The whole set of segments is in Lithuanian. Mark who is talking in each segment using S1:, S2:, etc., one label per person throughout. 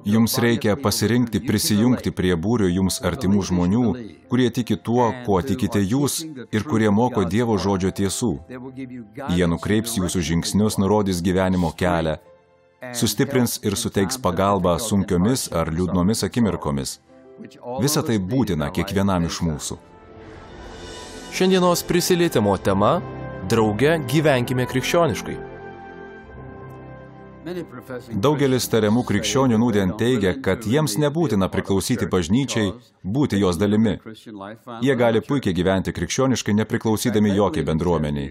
S1: Jums reikia pasirinkti prisijungti prie būrio jums artimų žmonių, kurie tiki tuo, kuo tikite jūs ir kurie moko Dievo žodžio tiesų. Jie nukreips jūsų žingsnius, nurodys gyvenimo kelią, sustiprins ir suteiks pagalbą sunkiomis ar liūdnomis akimirkomis. Visa tai būtina kiekvienam iš mūsų.
S2: Šiandienos prisilietimo tema – drauge gyvenkime krikščioniškai.
S1: Daugelis tariamų krikščionių nūdien teigia, kad jiems nebūtina priklausyti bažnyčiai, būti jos dalimi. Jie gali puikiai gyventi krikščioniškai, nepriklausydami jokiai bendruomeniai.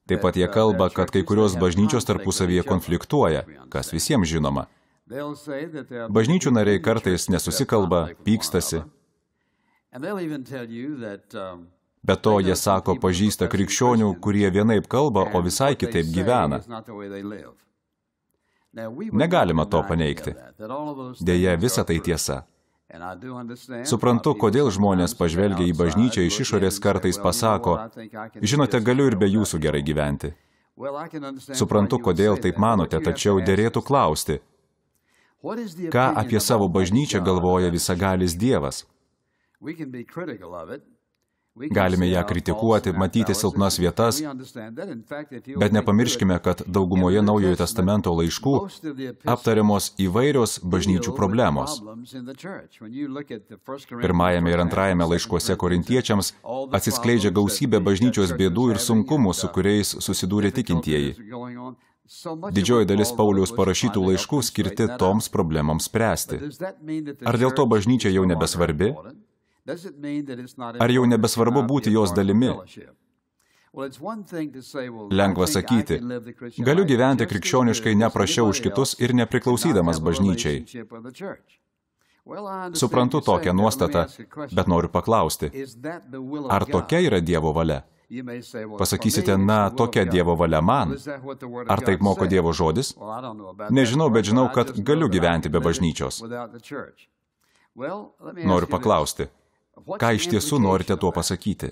S1: Taip pat jie kalba, kad kai kurios bažnyčios tarpusavyje konfliktuoja, kas visiems žinoma. Bažnyčių nariai kartais nesusikalba, pykstasi. Be to, jie sako, pažįsta krikščionių, kurie vienaip kalba, o visai kitaip gyvena. Negalima to paneigti. Deja, visa tai tiesa. Suprantu, kodėl žmonės pažvelgia į bažnyčią iš išorės kartais pasako, žinote, galiu ir be jūsų gerai gyventi. Suprantu, kodėl taip manote, tačiau derėtų klausti, ką apie savo bažnyčią galvoja visagalis Dievas. Galime ją kritikuoti, matyti silpnas vietas, bet nepamirškime, kad daugumoje Naujojo testamento laiškų aptariamos įvairios bažnyčių problemos. Pirmajame ir antrajame laiškuose korintiečiams atsiskleidžia gausybė bažnyčios bėdų ir sunkumų, su kuriais susidūrė tikintieji. Didžioji dalis Pauliaus parašytų laiškų skirti toms problemams spręsti. Ar dėl to bažnyčia jau nebesvarbi? Ar jau nebesvarbu būti jos dalimi? Lengva sakyti, galiu gyventi krikščioniškai neprasčiau už kitus ir nepriklausydamas bažnyčiai. Suprantu tokią nuostatą, bet noriu paklausti, ar tokia yra Dievo valia? Pasakysite, na, tokia Dievo valia man. Ar taip moko Dievo žodis? Nežinau, bet žinau, kad galiu gyventi be bažnyčios. Noriu paklausti, ką iš tiesų norite tuo pasakyti?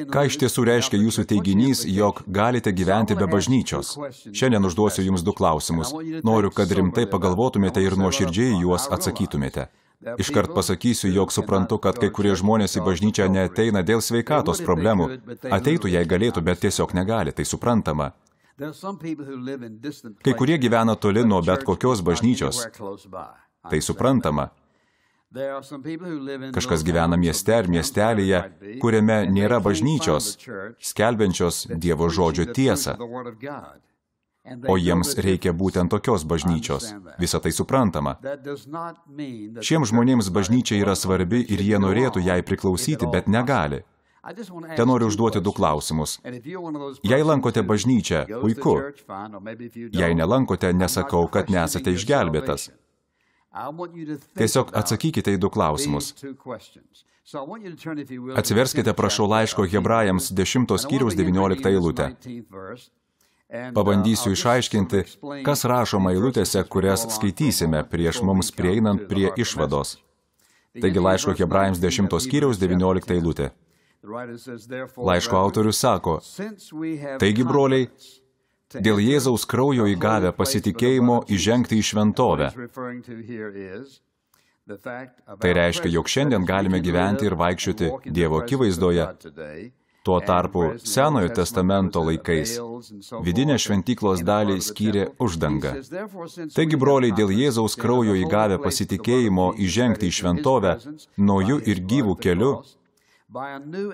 S1: Ką iš tiesų reiškia jūsų teiginys, jog galite gyventi be bažnyčios? Šiandien užduosiu jums 2 klausimus. Noriu, kad rimtai pagalvotumėte ir nuoširdžiai juos atsakytumėte. Iškart pasakysiu, jog suprantu, kad kai kurie žmonės į bažnyčią neateina dėl sveikatos problemų. Ateitų, jei galėtų, bet tiesiog negali, tai suprantama. Kai kurie gyvena toli nuo bet kokios bažnyčios. Tai suprantama. Kažkas gyvena mieste ar miestelėje, kuriame nėra bažnyčios, skelbiančios Dievo žodžio tiesą. O jiems reikia būtent tokios bažnyčios. Visa tai suprantama. Šiems žmonėms bažnyčia yra svarbi ir jie norėtų jai priklausyti, bet negali. Te noriu užduoti 2 klausimus. Jei lankote bažnyčią, puiku. Jei nelankote, nesakau, kad nesate išgelbėtas. Tiesiog atsakykite į 2 klausimus. Atsiverskite, prašau, laiško Hebrajams 10 skyriaus 19 eilutę. Pabandysiu išaiškinti, kas rašoma eilutėse, kurias skaitysime prieš mums prieinant prie išvados. Taigi laiško Hebrajams 10 skyriaus 19 eilutė. Laiško autorius sako, taigi, broliai, dėl Jėzaus kraujo įgavę pasitikėjimo įžengti į šventovę. Tai reiškia, jog šiandien galime gyventi ir vaikščioti Dievo akivaizdoje. Tuo tarpu Senojo testamento laikais vidinę šventyklos dalį skyrė uždanga. Taigi, broliai, dėl Jėzaus kraujo įgavę pasitikėjimo įžengti į šventovę nauju ir gyvu keliu,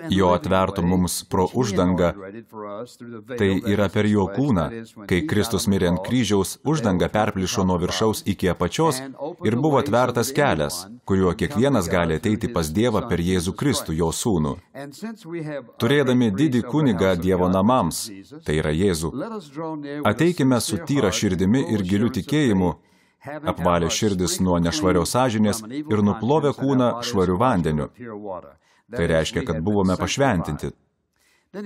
S1: jo atvertų mums pro uždangą, tai yra per jo kūną, kai Kristus mirė ant kryžiaus, uždanga perplyšo nuo viršaus iki apačios ir buvo atvertas kelias, kuriuo kiekvienas gali ateiti pas Dievą per Jėzų Kristų, jo sūnų. Turėdami didį kunigą Dievo namams, tai yra Jėzų, ateikime su tyra širdimi ir giliu tikėjimu, apvalę širdis nuo nešvarios sąžinės ir nuplovę kūną švariu vandeniu. Tai reiškia, kad buvome pašventinti.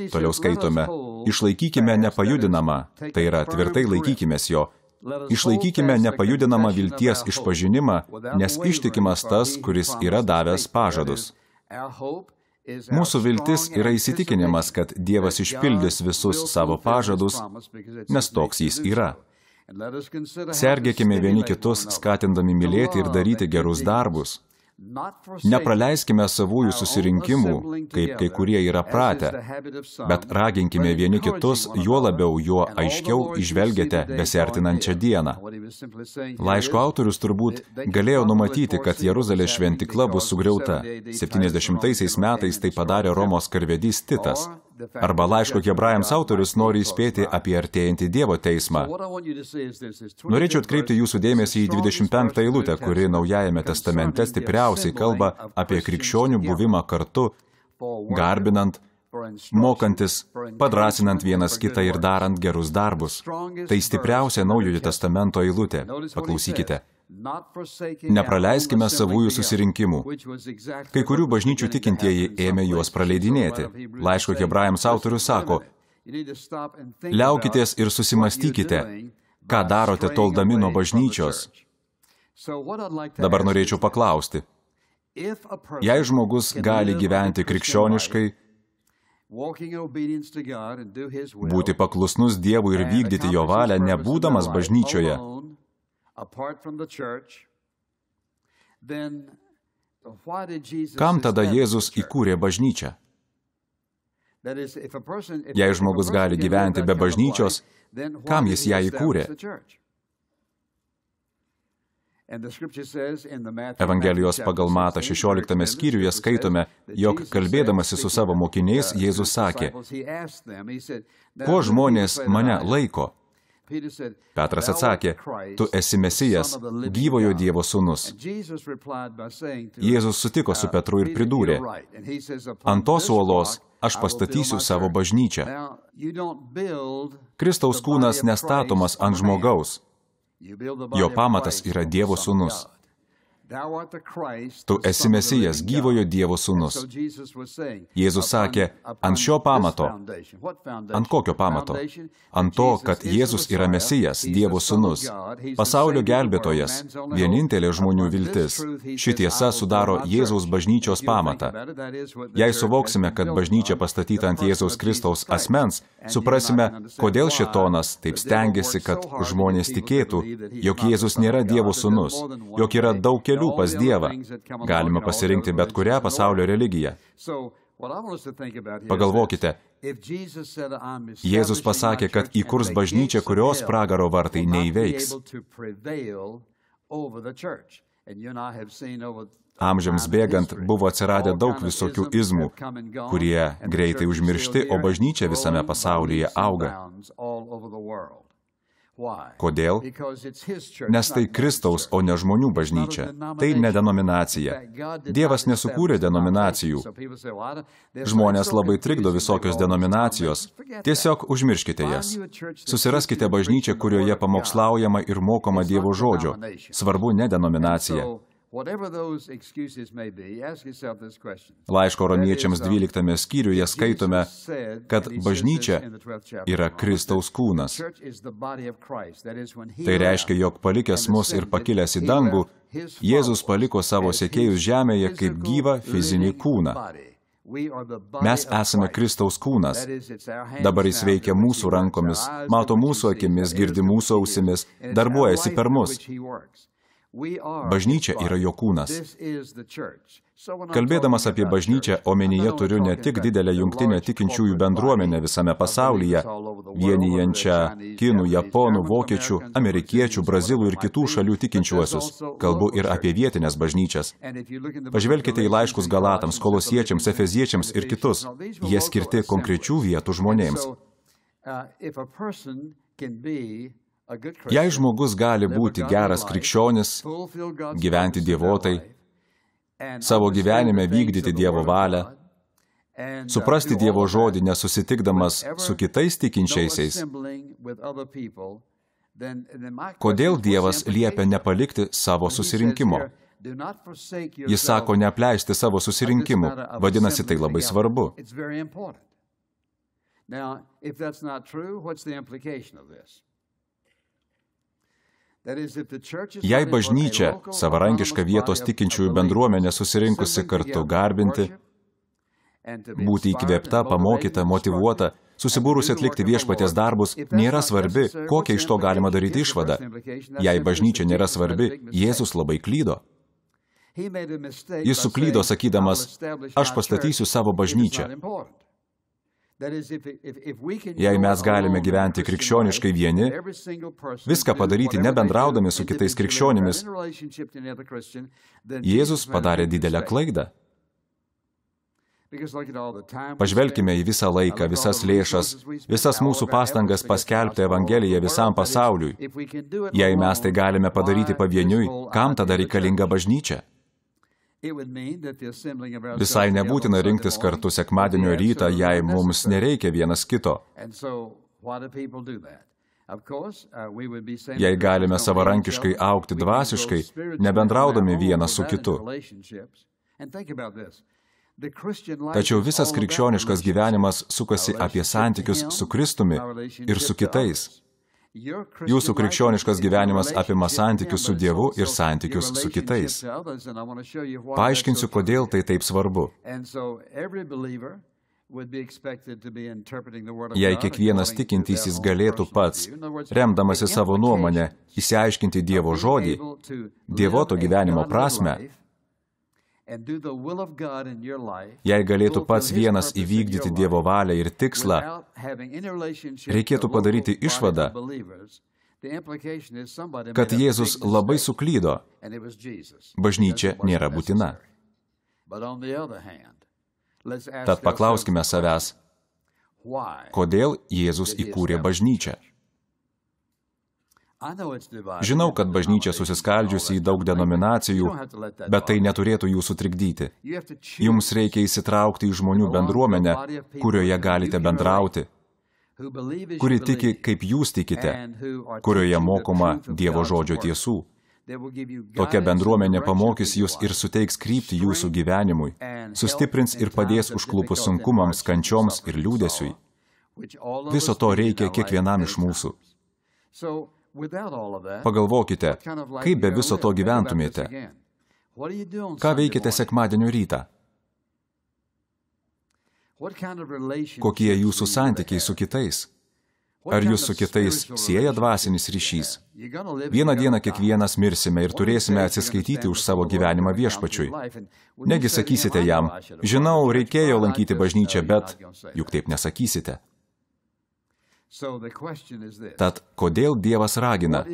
S1: Toliau skaitome, išlaikykime nepajudinamą, tai yra tvirtai laikykimės jo. Išlaikykime nepajudinamą vilties išpažinimą, nes ištikimas tas, kuris yra davęs pažadus. Mūsų viltis yra įsitikinimas, kad Dievas išpildys visus savo pažadus, nes toks jis yra. Sergėkime vieni kitus, skatindami mylėti ir daryti gerus darbus. Nepraleiskime savųjų susirinkimų, kaip kai kurie yra pratę, bet raginkime vieni kitus, juo labiau, juo aiškiau įžvelgiate besiartinančią dieną. Laiško autorius turbūt galėjo numatyti, kad Jeruzalės šventykla bus sugriauta. 70 metais tai padarė Romos karvedys Titas. Arba laiško Hebrajams autorius nori įspėti apie artėjantį Dievo teismą. Norėčiau atkreipti jūsų dėmesį į 25 eilutę, kuri Naujajame testamente stipriausiai kalba apie krikščionių buvimą kartu, garbinant, mokantis, padrasinant vienas kitą ir darant gerus darbus. Tai stipriausia Naujojo testamento eilutė. Paklausykite. Nepraleiskime savųjų susirinkimų. Kai kurių bažnyčių tikintieji ėmė juos praleidinėti. Laiško Hebrajams autorius sako, liaukitės ir susimastykite, ką darote toldami nuo bažnyčios. Dabar norėčiau paklausti, jei žmogus gali gyventi krikščioniškai, būti paklusnus Dievui ir vykdyti jo valią, nebūdamas bažnyčioje, kam tada Jėzus įkūrė bažnyčią? Jei žmogus gali gyventi be bažnyčios, kam jis ją įkūrė? Evangelijos pagal Matą 16 skyriuje skaitome, jog kalbėdamasi su savo mokiniais, Jėzus sakė, ko žmonės mane laiko? Petras atsakė, tu esi Mesijas, gyvojo Dievo sūnus. Jėzus sutiko su Petru ir pridūrė, ant tos uolos aš pastatysiu savo bažnyčią. Kristaus kūnas nestatomas ant žmogaus. Jo pamatas yra Dievo sūnus. Tu esi Mesijas, gyvojo Dievo sūnus. Jėzus sakė, ant šio pamato. Ant kokio pamato? Ant to, kad Jėzus yra Mesijas, Dievo sūnus, pasaulio gelbėtojas, vienintelė žmonių viltis. Ši tiesa sudaro Jėzaus bažnyčios pamatą. Jei suvoksime, kad bažnyčia pastatyta ant Jėzaus Kristaus asmens, suprasime, kodėl šėtonas taip stengiasi, kad žmonės tikėtų, jog Jėzus nėra Dievo sūnus, jog yra daug kelių pas Dievą. Galima pasirinkti bet kurią pasaulio religiją. Pagalvokite, Jėzus pasakė, kad įkurs bažnyčią, kurios pragaro vartai neįveiks. Amžiams bėgant buvo atsiradę daug visokių izmų, kurie greitai užmiršti, o bažnyčia visame pasaulyje auga. Kodėl? Nes tai Kristaus, o ne žmonių bažnyčia. Tai ne denominacija. Dievas nesukūrė denominacijų. Žmonės labai trikdo visokios denominacijos. Tiesiog užmirškite jas. Susiraskite bažnyčią, kurioje pamokslaujama ir mokoma Dievo žodžio. Svarbu ne denominacija. Laiško romiečiams 12 skyriuje skaitome, kad bažnyčia yra Kristaus kūnas. Tai reiškia, jog palikęs mus ir pakilęs į dangų, Jėzus paliko savo sekėjus žemėje kaip gyvą fizinį kūną. Mes esame Kristaus kūnas. Dabar jis veikia mūsų rankomis, mato mūsų akimis, girdi mūsų ausimis, darbuojasi per mus. Bažnyčia yra jo kūnas. Kalbėdamas apie bažnyčią, omenyje turiu ne tik didelę jungtinę tikinčiųjų bendruomenę visame pasaulyje, vienijančią kinų, japonų, vokiečių, amerikiečių, brazilų ir kitų šalių tikinčiuosius. Kalbu ir apie vietinės bažnyčias. Pažvelkite į laiškus Galatams, Kolosiečiams, Efeziečiams ir kitus. Jie skirti konkrečių vietų žmonėms. Jei žmogus gali būti geras krikščionis, gyventi dievotai, savo gyvenime vykdyti Dievo valią, suprasti Dievo žodį nesusitikdamas su kitais tikinčiaisiais, kodėl Dievas liepia nepalikti savo susirinkimo? Jis sako neapleisti savo susirinkimų, vadinasi, tai labai svarbu. Jei bažnyčia, savarankiška vietos tikinčiųjų bendruomenė susirinkusi kartu garbinti, būti įkvėpta, pamokyta, motyvuota, susibūrusi atlikti viešpaties darbus, nėra svarbi, kokią iš to galima daryti išvadą. Jei bažnyčia nėra svarbi, Jėzus labai klydo. Jis suklydo sakydamas, aš pastatysiu savo bažnyčią. Jei mes galime gyventi krikščioniškai vieni, viską padaryti nebendraudami su kitais krikščionimis, Jėzus padarė didelę klaidą. Pažvelkime į visą laiką, visas lėšas, visas mūsų pastangas paskelbti Evangeliją visam pasauliui. Jei mes tai galime padaryti pavieniui, kam tada reikalinga bažnyčia? Visai nebūtina rinktis kartu sekmadienio rytą, jei mums nereikia vienas kito. Jei galime savarankiškai augti dvasiškai, nebendraudami vienas su kitu. Tačiau visas krikščioniškas gyvenimas sukasi apie santykius su Kristumi ir su kitais. Jūsų krikščioniškas gyvenimas apima santykius su Dievu ir santykius su kitais. Paaiškinsiu, kodėl tai taip svarbu. Jei kiekvienas tikintysis galėtų pats, remdamasi savo nuomonę, išsiaiškinti Dievo žodį, dievoto gyvenimo prasmę, jei galėtų pats vienas įvykdyti Dievo valią ir tikslą, reikėtų padaryti išvadą, kad Jėzus labai suklydo. Bažnyčia nėra būtina. Tad paklauskime savęs, kodėl Jėzus įkūrė bažnyčią? Žinau, kad bažnyčia susiskaldžiusi į daug denominacijų, bet tai neturėtų jūsų trikdyti. Jums reikia įsitraukti į žmonių bendruomenę, kurioje galite bendrauti, kuri tiki, kaip jūs tikite, kurioje mokoma Dievo žodžio tiesų. Tokia bendruomenė pamokys jūs ir suteiks kryptį jūsų gyvenimui, sustiprins ir padės užklupus sunkumams, kančioms ir liūdesiui. Viso to reikia kiekvienam iš mūsų. Pagalvokite, kaip be viso to gyventumėte. Ką veikite sekmadienio rytą? Kokie jūsų santykiai su kitais? Ar jūs su kitais sieja dvasinis ryšys? Vieną dieną kiekvienas mirsime ir turėsime atsiskaityti už savo gyvenimą viešpačiui. Negi sakysite jam, žinau, reikėjo lankyti bažnyčią, bet juk taip nesakysite. Tad kodėl Dievas ragina?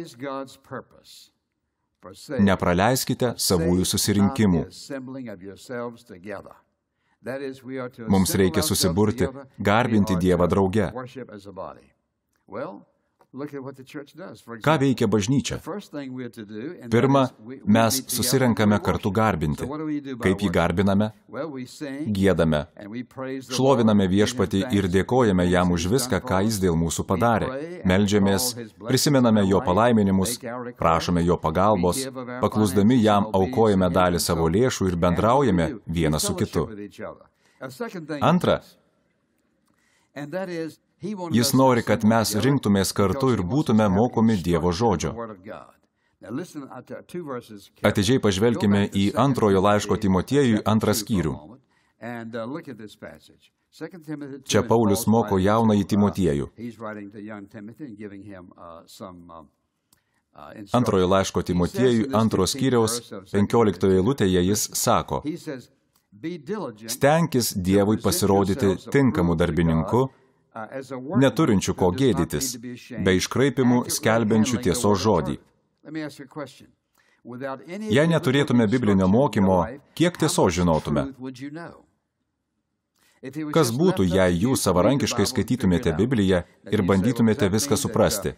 S1: Nepraleiskite savųjų susirinkimų. Mums reikia susiburti, garbinti Dievą drauge. Ką veikia bažnyčia? Pirma, mes susirenkame kartu garbinti. Kaip jį garbiname? Giedame, šloviname viešpatį ir dėkojame jam už viską, ką jis dėl mūsų padarė. Meldžiamės, prisimename jo palaiminimus, prašome jo pagalbos, paklusdami jam aukojame dalį savo lėšų ir bendraujame vienas su kitu. Antra, jis nori, kad mes rinktumės kartu ir būtume mokomi Dievo žodžio. Atidžiai pažvelkime į antrojo laiško Timotiejui 2 skyrių. Čia Paulius moko jaunąjį Timotiejų. Antrojo laiško Timotiejui 2 skyriaus 15 eilutėje jis sako: Stenkis Dievui pasirodyti tinkamu darbininku, neturinčių ko gėdytis, be iškraipimų skelbiančių tiesos žodį. Jei neturėtume biblinio mokymo, kiek tiesos žinotume? Kas būtų, jei jūs savarankiškai skaitytumėte Bibliją ir bandytumėte viską suprasti?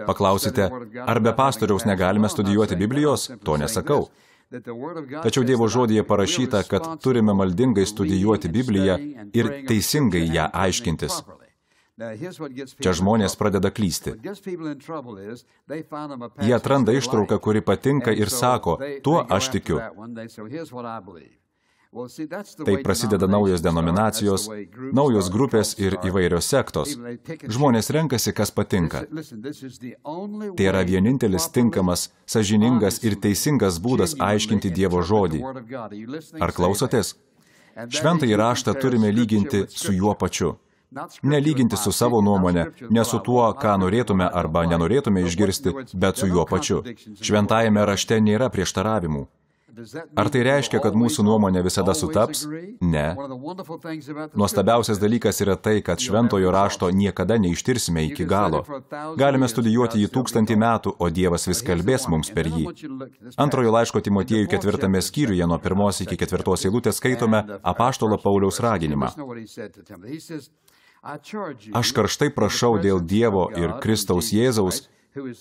S1: Paklausite, ar be pastoriaus negalime studijuoti Biblijos? To nesakau. Tačiau Dievo žodyje parašyta, kad turime maldingai studijuoti Bibliją ir teisingai ją aiškintis. Čia žmonės pradeda klysti. Jie atranda ištrauką, kuri patinka ir sako, tuo aš tikiu. Tai prasideda naujos denominacijos, naujos grupės ir įvairios sektos. Žmonės renkasi, kas patinka. Tai yra vienintelis tinkamas, sąžiningas ir teisingas būdas aiškinti Dievo žodį. Ar klausotės? Šventąjį raštą turime lyginti su juo pačiu. Nelyginti su savo nuomonė, ne su tuo, ką norėtume arba nenorėtume išgirsti, bet su juo pačiu. Šventajame rašte nėra prieštaravimų. Ar tai reiškia, kad mūsų nuomonė visada sutaps? Ne. Nuostabiausias dalykas yra tai, kad šventojo rašto niekada neištirsime iki galo. Galime studijuoti jį 1000 metų, o Dievas vis kalbės mums per jį. Antrojo laiško Timotiejui 4 skyriuje nuo 1 iki 4 eilutės skaitome apaštalo Pauliaus raginimą. Aš karštai prašau dėl Dievo ir Kristaus Jėzaus,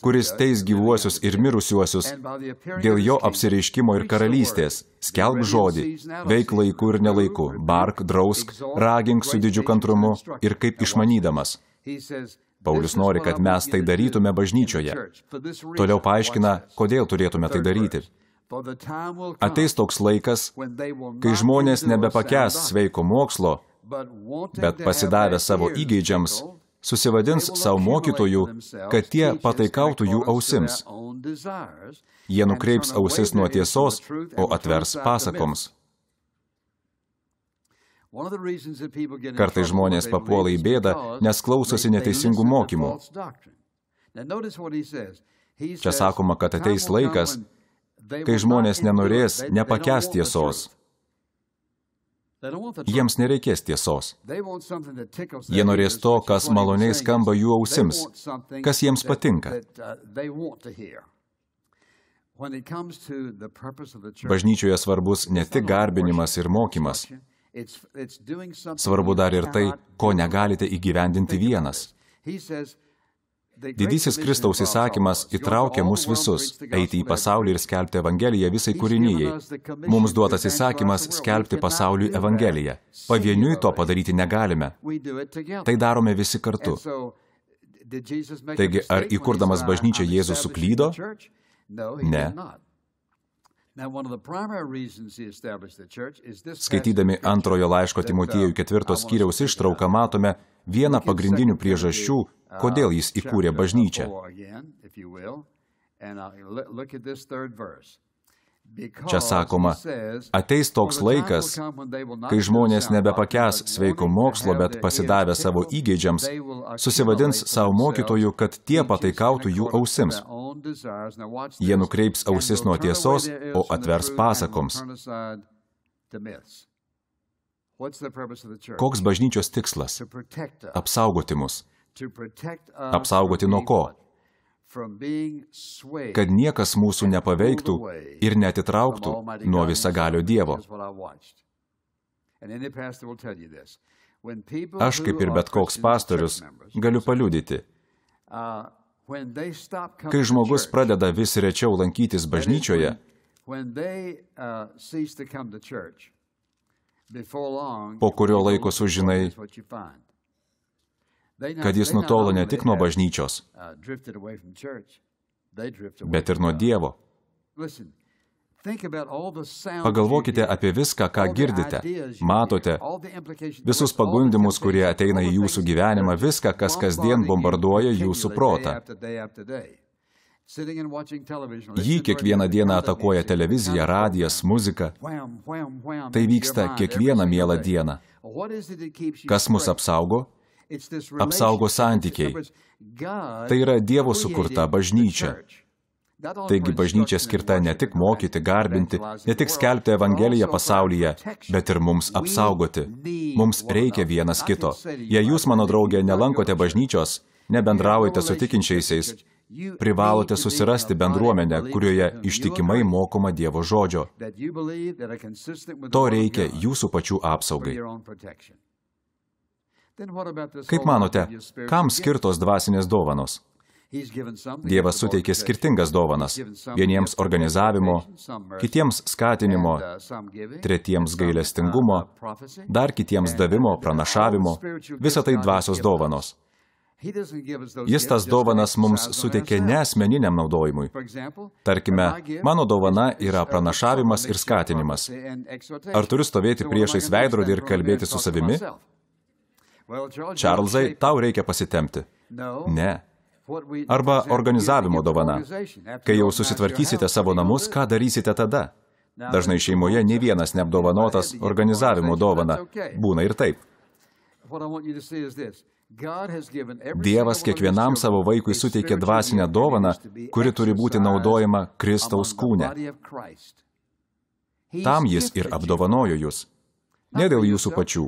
S1: kuris teis gyvuosius ir mirusiuosius, dėl jo apsireiškimo ir karalystės, skelbk žodį, veik laiku ir nelaiku, bark, drausk, ragink su didžiu kantrumu ir kaip išmanydamas. Paulius nori, kad mes tai darytume bažnyčioje. Toliau paaiškina, kodėl turėtume tai daryti. Ateis toks laikas, kai žmonės nebepakęs sveiko mokslo, bet pasidavę savo įgeidžiams, susivadins savo mokytojų, kad tie pataikautų jų ausims. Jie nukreips ausis nuo tiesos, o atvers pasakoms. Kartais žmonės papuola į bėdą, nes klausosi neteisingų mokymų. Čia sakoma, kad ateis laikas, kai žmonės nenorės, nepakęs tiesos. Jiems nereikės tiesos. Jie norės to, kas maloniai skamba jų ausims, kas jiems patinka. Bažnyčioje svarbus ne tik garbinimas ir mokymas. Svarbu dar ir tai, ko negalite įgyvendinti vienas. Didysis Kristaus įsakymas įtraukia mus visus, eiti į pasaulį ir skelbti Evangeliją visai kūrinijai. Mums duotas įsakymas skelbti pasauliui Evangeliją. Pavieniui to padaryti negalime. Tai darome visi kartu. Taigi, ar įkurdamas bažnyčią Jėzus suklydo? Ne. Skaitydami antrojo laiško Timotiejui 4 skyriaus ištrauką matome vieną pagrindinių priežasčių, kodėl jis įkūrė bažnyčią. Čia sakoma, ateis toks laikas, kai žmonės nebepakęs sveiko mokslo, bet pasidavę savo įgeidžiams, susivadins savo mokytojų, kad tie pataikautų jų ausims. Jie nukreips ausis nuo tiesos, o atvers pasakoms. Koks bažnyčios tikslas? Apsaugoti mus. Apsaugoti nuo ko? Kad niekas mūsų nepaveiktų ir neatitrauktų nuo visagalio Dievo. Aš, kaip ir bet koks pastorius, galiu paliudyti. Kai žmogus pradeda vis rečiau lankytis bažnyčioje, po kurio laiko sužinai, kad jis nutolo ne tik nuo bažnyčios, bet ir nuo Dievo. Pagalvokite apie viską, ką girdite, matote, visus pagundimus, kurie ateina į jūsų gyvenimą, viską, kas kasdien bombarduoja jūsų protą. Jį kiekvieną dieną atakuoja televizija, radijas, muzika. Tai vyksta kiekvieną mielą dieną. Kas mus apsaugo? Apsaugo santykiai. Tai yra Dievo sukurta bažnyčia. Taigi bažnyčia skirta ne tik mokyti, garbinti, ne tik skelbti Evangeliją pasaulyje, bet ir mums apsaugoti. Mums reikia vienas kito. Jei jūs, mano draugė, nelankote bažnyčios, nebendraujate su tikinčiaisiais, privalote susirasti bendruomenę, kurioje ištikimai mokoma Dievo žodžio. To reikia jūsų pačių apsaugai. Kaip manote, kam skirtos dvasinės dovanos? Dievas suteikė skirtingas dovanas. Vieniems organizavimo, kitiems skatinimo, tretiems gailestingumo, dar kitiems davimo, pranašavimo. Visa tai dvasios dovanos. Jis tas dovanas mums suteikė ne asmeniniam naudojimui. Tarkime, mano dovana yra pranašavimas ir skatinimas. Ar turiu stovėti priešais veidrodį ir kalbėti su savimi? Čarlzai, tau reikia pasitempti. Ne. Arba organizavimo dovana. Kai jau susitvarkysite savo namus, ką darysite tada? Dažnai šeimoje nė vienas neapdovanotas organizavimo dovana. Būna ir taip. Dievas kiekvienam savo vaikui suteikė dvasinę dovaną, kuri turi būti naudojama Kristaus kūne. Tam jis ir apdovanojo jūs. Ne dėl jūsų pačių,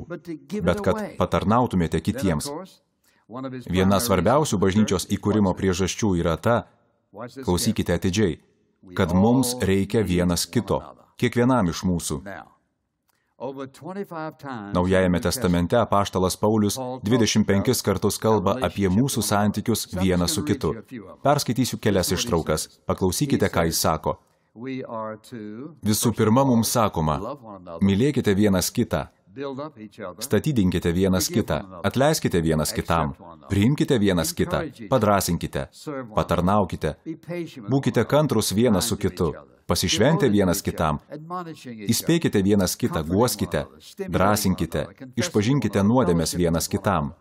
S1: bet kad patarnautumėte kitiems. Viena svarbiausių bažnyčios įkūrimo priežasčių yra ta, klausykite atidžiai, kad mums reikia vienas kito, kiekvienam iš mūsų. Naujajame testamente apaštalas Paulius 25 kartus kalba apie mūsų santykius vienas su kitu. Perskaitysiu kelias ištraukas. Paklausykite, ką jis sako. Visų pirma, mums sakoma, mylėkite vienas kitą, statydinkite vienas kitą, atleiskite vienas kitam, priimkite vienas kitą, padrąsinkite, patarnaukite, būkite kantrūs vienas su kitu, pasišventę vienas kitam, įspėkite vienas kitą, guoskite, drąsinkite, išpažinkite nuodėmes vienas kitam.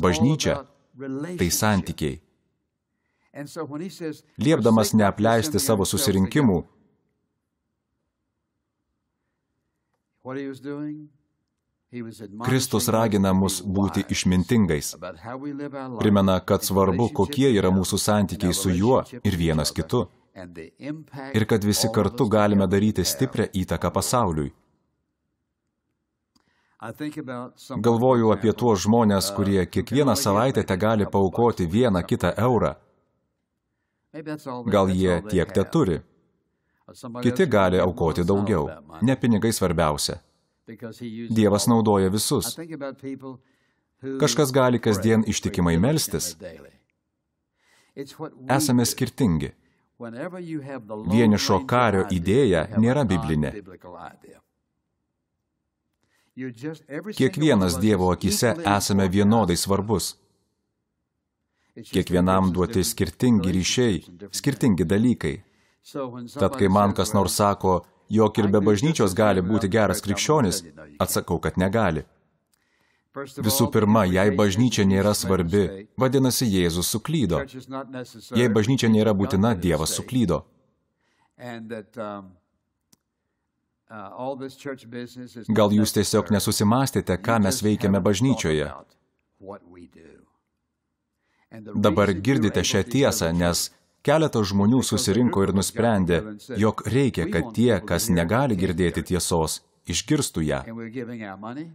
S1: Bažnyčia – tai santykiai. Liepdamas neapleisti savo susirinkimų, Kristus ragina mus būti išmintingais. Primena, kad svarbu, kokie yra mūsų santykiai su juo ir vienas kitu. Ir kad visi kartu galime daryti stiprią įtaką pasauliui. Galvoju apie tuos žmonės, kurie kiekvieną savaitę tegali paaukoti vieną kitą eurą. Gal jie tiek teturi. Kiti gali aukoti daugiau. Ne pinigai svarbiausia. Dievas naudoja visus. Kažkas gali kasdien ištikimai melstis. Esame skirtingi. Vienišo kario idėja nėra biblinė. Kiekvienas Dievo akyse esame vienodai svarbus. Kiekvienam duoti skirtingi ryšiai, skirtingi dalykai. Tad, kai man kas nors sako, jog ir be bažnyčios gali būti geras krikščionis, atsakau, kad negali. Visų pirma, jei bažnyčia nėra svarbi, vadinasi, Jėzus suklydo. Jei bažnyčia nėra būtina, Dievas suklydo. Gal jūs tiesiog nesusimąstėte, ką mes veikiame bažnyčioje? Dabar girdite šią tiesą, nes keletas žmonių susirinko ir nusprendė, jog reikia, kad tie, kas negali girdėti tiesos, išgirstų ją.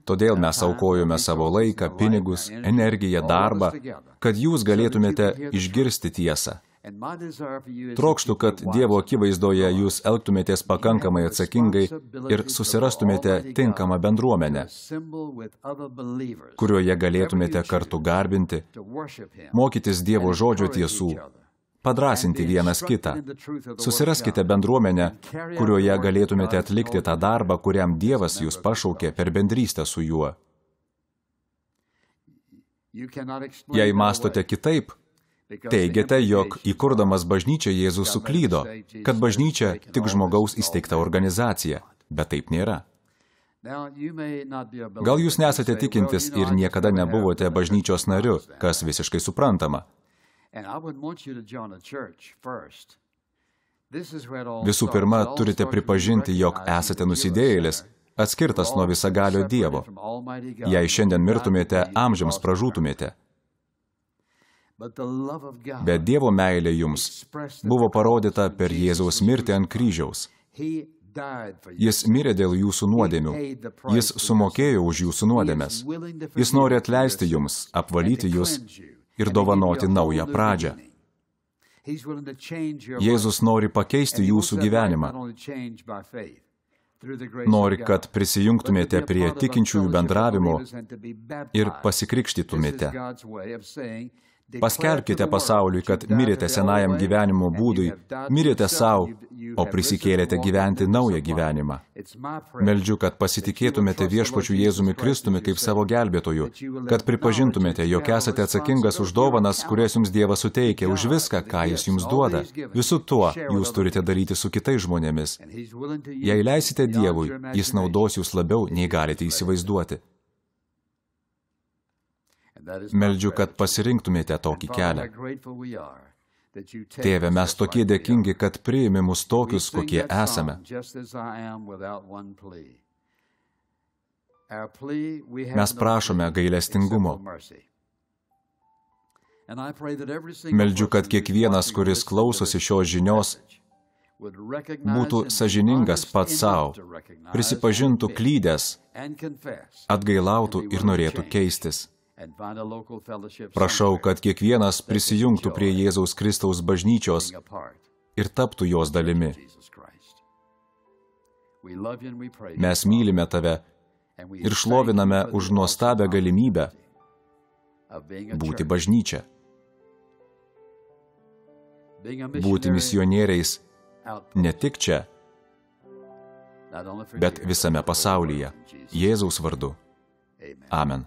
S1: Todėl mes aukojome savo laiką, pinigus, energiją, darbą, kad jūs galėtumėte išgirsti tiesą. Trokštu, kad Dievo akivaizdoje jūs elgtumėtės pakankamai atsakingai ir susirastumėte tinkamą bendruomenę, kurioje galėtumėte kartu garbinti, mokytis Dievo žodžio tiesų, padrąsinti vienas kitą. Susiraskite bendruomenę, kurioje galėtumėte atlikti tą darbą, kuriam Dievas jūs pašaukė per bendrystę su juo. Jei mąstote kitaip, teigiate, jog įkurdamas bažnyčią Jėzus suklydo, kad bažnyčia tik žmogaus įsteigta organizacija, bet taip nėra. Gal jūs nesate tikintis ir niekada nebuvote bažnyčios nariu, kas visiškai suprantama. Visų pirma, turite pripažinti, jog esate nusidėjėlis, atskirtas nuo visagalio Dievo. Jei šiandien mirtumėte, amžiams pražūtumėte. Bet Dievo meilė jums buvo parodyta per Jėzaus mirtį ant kryžiaus. Jis mirė dėl jūsų nuodėmių. Jis sumokėjo už jūsų nuodėmes. Jis nori atleisti jums, apvalyti jūs ir dovanoti naują pradžią. Jėzus nori pakeisti jūsų gyvenimą. Nori, kad prisijungtumėte prie tikinčiųjų bendravimo ir pasikrikštytumėte. Paskelbkite pasauliui, kad mirėte senajam gyvenimo būdui, mirėte savo, o prisikėlėte gyventi naują gyvenimą. Meldžiu, kad pasitikėtumėte viešpačiu Jėzumi Kristumi kaip savo gelbėtoju, kad pripažintumėte, jog esate atsakingas už dovanas, kurias jums Dievas suteikia, už viską, ką Jis jums duoda. Visu tuo jūs turite daryti su kitais žmonėmis. Jei leisite Dievui, Jis naudos jūs labiau, nei galite įsivaizduoti. Meldžiu, kad pasirinktumėte tokį kelią. Tėve, mes tokie dėkingi, kad priimi mus tokius, kokie esame. Mes prašome gailestingumo. Meldžiu, kad kiekvienas, kuris klausosi šios žinios, būtų sąžiningas pats savo, prisipažintų klydęs, atgailautų ir norėtų keistis. Prašau, kad kiekvienas prisijungtų prie Jėzaus Kristaus bažnyčios ir taptų jos dalimi. Mes mylime tave ir šloviname už nuostabią galimybę būti bažnyčia, būti misionieriais ne tik čia, bet visame pasaulyje. Jėzaus vardu. Amen.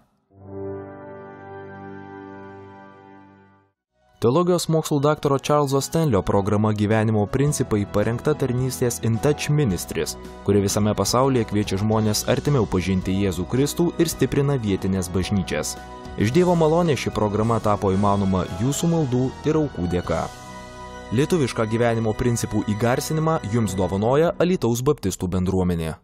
S2: Teologijos mokslų daktaro Čarlzo Stanlio programa Gyvenimo principai parengta tarnystės In Touch Ministries, kuri visame pasaulyje kviečia žmonės artimiau pažinti Jėzų Kristų ir stiprina vietinės bažnyčias. Iš Dievo malonės ši programa tapo įmanoma jūsų maldų ir aukų dėka. Lietuvišką gyvenimo principų įgarsinimą jums dovanoja Alytaus baptistų bendruomenė.